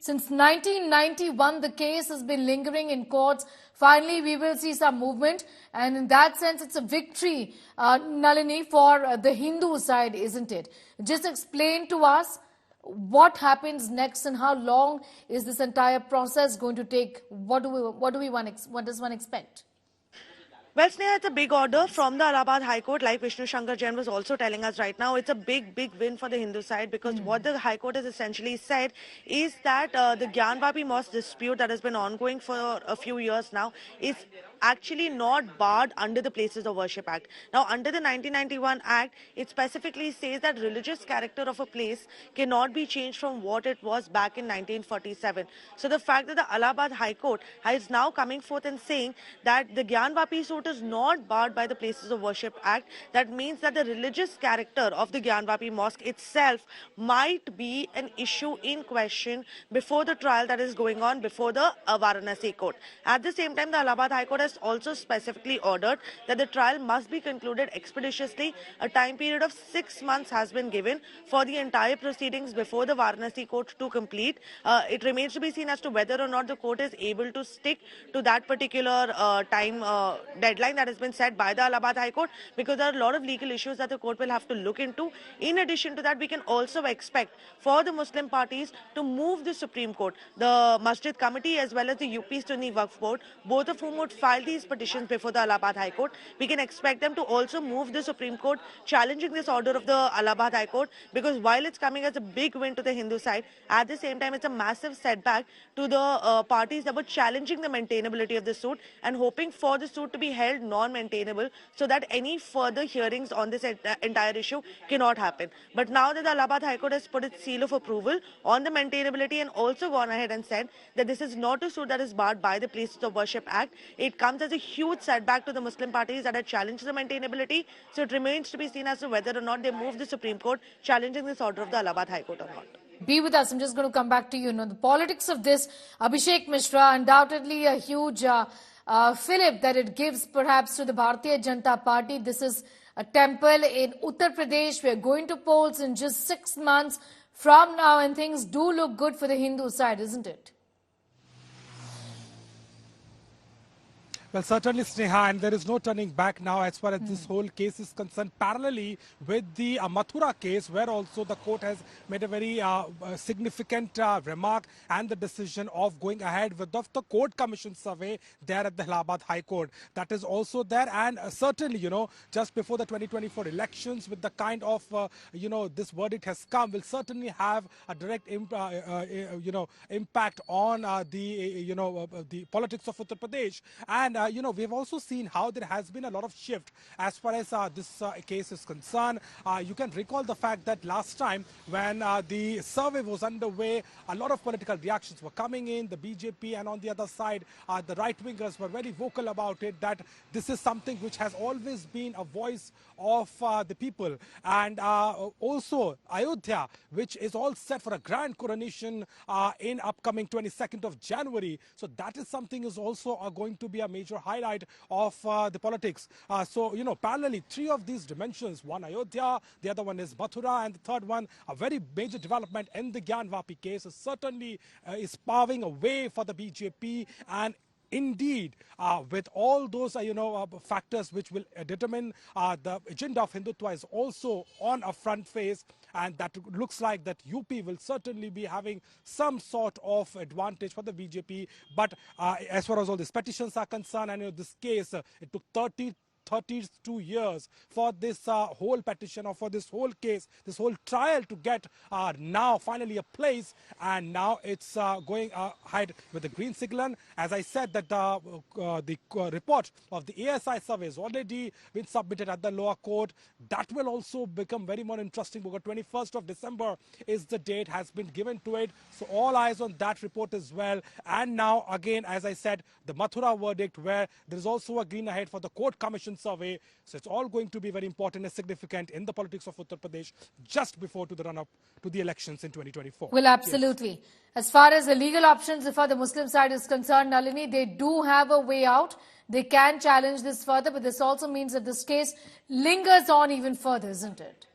Since 1991, the case has been lingering in courts. Finally, we will see some movement. And in that sense, it's a victory, Nalini, for the Hindu side, isn't it? Just explain to us what happens next and how long is this entire process going to take? What does one expect? Well, Sneha, it's a big order from the Allahabad High Court, like Vishnu Shankar Jain was also telling us right now. It's a big win for the Hindu side, because what the High Court has essentially said is that the Gyanvapi mosque dispute that has been ongoing for a few years now is actually not barred under the Places of Worship Act. Now, under the 1991 Act, it specifically says that religious character of a place cannot be changed from what it was back in 1947. So the fact that the Allahabad High Court is now coming forth and saying that the Gyanvapi suit is not barred by the Places of Worship Act, that means that the religious character of the Gyanvapi mosque itself might be an issue in question before the trial that is going on before the Varanasi court. At the same time, the Allahabad High Court has also specifically ordered that the trial must be concluded expeditiously. A time period of 6 months has been given for the entire proceedings before the Varanasi court to complete. It remains to be seen as to whether or not the court is able to stick to that particular time deadline that has been set by the Allahabad High Court, because there are a lot of legal issues that the court will have to look into. In addition to that, we can also expect for the Muslim parties to move the Supreme Court. The Masjid Committee as well as the UP Sunni Waqf Board, both of whom would file these petitions before the Allahabad High Court. We can expect them to also move the Supreme Court challenging this order of the Allahabad High Court, because while it's coming as a big win to the Hindu side, at the same time it's a massive setback to the parties that were challenging the maintainability of the suit and hoping for the suit to be held non-maintainable so that any further hearings on this entire issue cannot happen. But now that the Allahabad High Court has put its seal of approval on the maintainability and also gone ahead and said that this is not a suit that is barred by the Places of Worship Act, it comes as a huge setback to the Muslim parties that had challenged the maintainability. So it remains to be seen as to whether or not they move the Supreme Court challenging this order of the Allahabad High Court or not. Be with us. I'm just going to come back to you. The politics of this, Abhishek Mishra, undoubtedly a huge fillip that it gives perhaps to the Bharatiya Janata Party. This is a temple in Uttar Pradesh. We're going to polls in just 6 months from now, and things do look good for the Hindu side, isn't it? Well, certainly, Sneha, and there is no turning back now as far as this whole case is concerned. Parallelly with the Mathura case, where also the court has made a very significant remark and the decision of going ahead with the court commission survey there at the Allahabad High Court. That is also there, and certainly, just before the 2024 elections, with the kind of, this verdict has come, will certainly have a direct, impact on the politics of Uttar Pradesh. And we've also seen how there has been a lot of shift as far as this case is concerned. You can recall the fact that last time when the survey was underway, a lot of political reactions were coming in. The BJP and on the other side, the right-wingers were very vocal about it, that this is something which has always been a voice of the people. And also Ayodhya, which is all set for a grand coronation in upcoming 22nd of January. So that is something is also going to be a major highlight of the politics. So, parallelly, 3 of these dimensions, one Ayodhya, the other one is Mathura, and the third one, a very major development in the Gyanvapi case, certainly is paving a way for the BJP. And indeed, with all those, factors which will determine the agenda of Hindutva is also on a front face, and that looks like that UP will certainly be having some sort of advantage for the BJP. But as far as all these petitions are concerned, and this case, it took 32 years for this whole petition, or for this whole case, this whole trial to get now finally a place, and now it's going ahead with the green signal. As I said, that the report of the ASI survey has already been submitted at the lower court. That will also become very more interesting, because 21st of December is the date has been given to it. So all eyes on that report as well. And now again, as I said, the Mathura verdict, where there is also a green ahead for the court commission survey. So it's all going to be very important and significant in the politics of Uttar Pradesh just before to the run-up to the elections in 2024. Well, absolutely. Yes. As far as the legal options for the Muslim side is concerned, Nalini, they do have a way out. They can challenge this further, but this also means that this case lingers on even further, isn't it?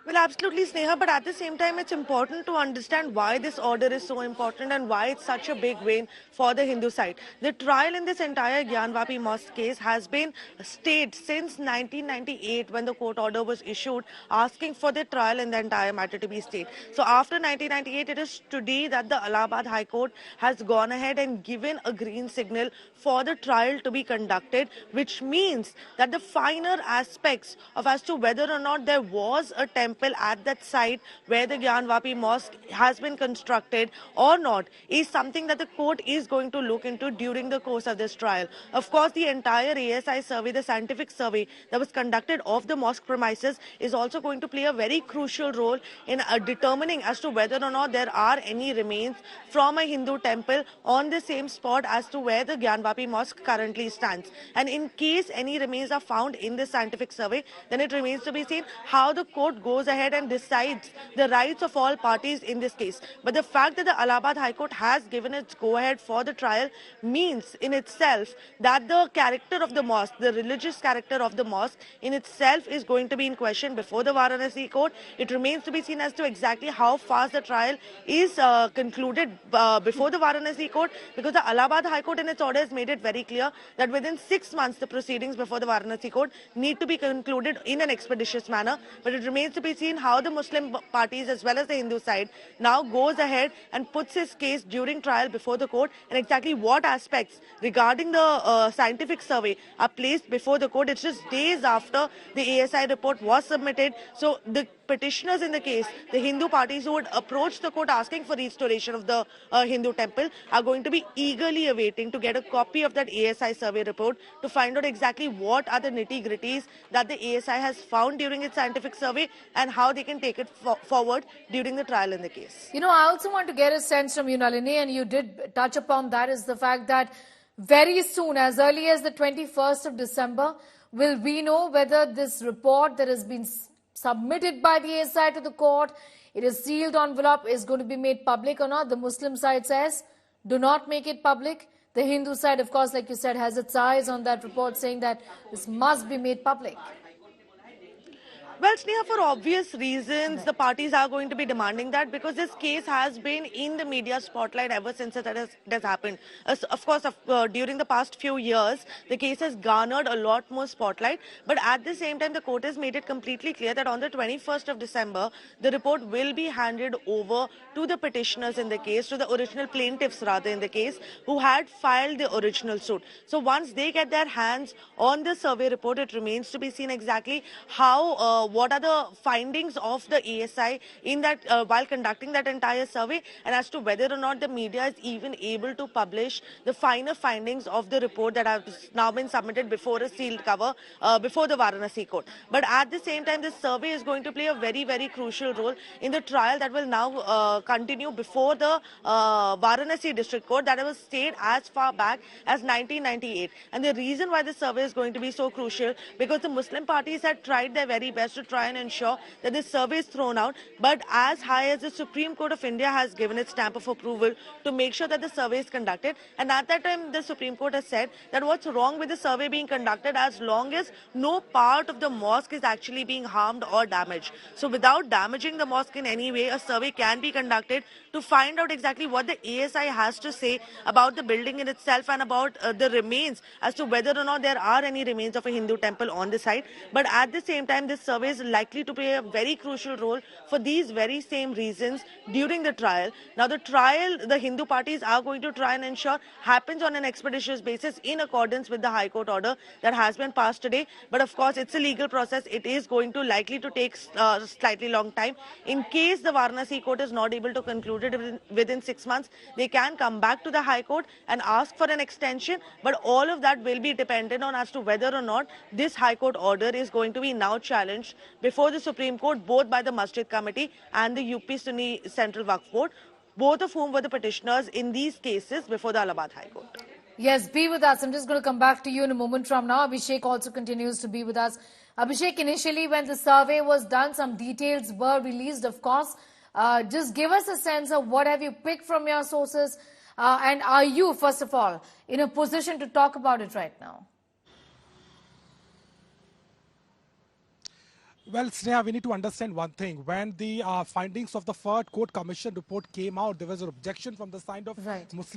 Well, absolutely, Sneha, but at the same time, it's important to understand why this order is so important and why it's such a big win for the Hindu side. The trial in this entire Gyanvapi mosque case has been stayed since 1998 when the court order was issued asking for the trial in the entire matter to be stayed. So after 1998, it is today that the Allahabad High Court has gone ahead and given a green signal for the trial to be conducted, which means that the finer aspects of as to whether or not there was a temple at that site where the Gyanvapi mosque has been constructed or not is something that the court is going to look into during the course of this trial. Of course, the entire ASI survey, the scientific survey that was conducted of the mosque premises is also going to play a very crucial role in determining as to whether or not there are any remains from a Hindu temple on the same spot as to where the Gyanvapi mosque currently stands. And in case any remains are found in this scientific survey, then it remains to be seen how the court goes ahead and decides the rights of all parties in this case. But the fact that the Allahabad High Court has given its go-ahead for the trial means in itself that the character of the mosque, the religious character of the mosque in itself is going to be in question before the Varanasi court. It remains to be seen as to exactly how fast the trial is concluded before the Varanasi court, because the Allahabad High Court in its order has made it very clear that within 6 months the proceedings before the Varanasi court need to be concluded in an expeditious manner. But it remains to be seen how the Muslim parties as well as the Hindu side now goes ahead and puts his case during trial before the court, and exactly what aspects regarding the scientific survey are placed before the court. It's just days after the ASI report was submitted. So the petitioners in the case, the Hindu parties who would approach the court asking for restoration of the Hindu temple, are going to be eagerly awaiting to get a copy of that ASI survey report to find out exactly what are the nitty-gritties that the ASI has found during its scientific survey and how they can take it forward during the trial in the case. You know, I also want to get a sense from you, Nalini, and you did touch upon that, is the fact that very soon, as early as the 21st of December, will we know whether this report that has been submitted by the ASI to the court, it is sealed envelope, is going to be made public or not. The Muslim side says, do not make it public. The Hindu side, of course, like you said, has its eyes on that report saying that this must be made public. Well, Sneha, for obvious reasons, the parties are going to be demanding that, because this case has been in the media spotlight ever since it has happened. Of course, during the past few years, the case has garnered a lot more spotlight. But at the same time, the court has made it completely clear that on the 21st of December, the report will be handed over to the petitioners in the case, to the original plaintiffs rather in the case, who had filed the original suit. So once they get their hands on the survey report, it remains to be seen exactly how what are the findings of the ASI in that while conducting that entire survey, and as to whether or not the media is even able to publish the finer findings of the report that has now been submitted before a sealed cover before the Varanasi court. But at the same time, this survey is going to play a very, very crucial role in the trial that will now continue before the Varanasi district court that was stayed as far back as 1998. And the reason why this survey is going to be so crucial, because the Muslim parties had tried their very best to try and ensure that this survey is thrown out, but as high as the Supreme Court of India has given its stamp of approval to make sure that the survey is conducted. And at that time, the Supreme Court has said that what's wrong with the survey being conducted as long as no part of the mosque is actually being harmed or damaged. So without damaging the mosque in any way, a survey can be conducted to find out exactly what the ASI has to say about the building in itself and about the remains, as to whether or not there are any remains of a Hindu temple on the site. But at the same time, this survey is likely to play a very crucial role for these very same reasons during the trial. Now, the trial, the Hindu parties are going to try and ensure happens on an expeditious basis in accordance with the High Court order that has been passed today. But of course, it's a legal process. It is going to likely to take slightly long time. In case the Varanasi court is not able to conclude it within 6 months, they can come back to the High Court and ask for an extension. But all of that will be dependent on as to whether or not this High Court order is going to be now challenged before the Supreme Court, both by the Masjid Committee and the UP Sunni Central Waqf Board, both of whom were the petitioners in these cases before the Allahabad High Court. Yes, be with us. I'm just going to come back to you in a moment from now. Abhishek also continues to be with us. Abhishek, initially when the survey was done, some details were released, of course. Just give us a sense of what have you picked from your sources, and are you, first of all, in a position to talk about it right now? Well, Sneha, we need to understand one thing. When the findings of the third court commission report came out, there was an objection from the side of Right. Muslim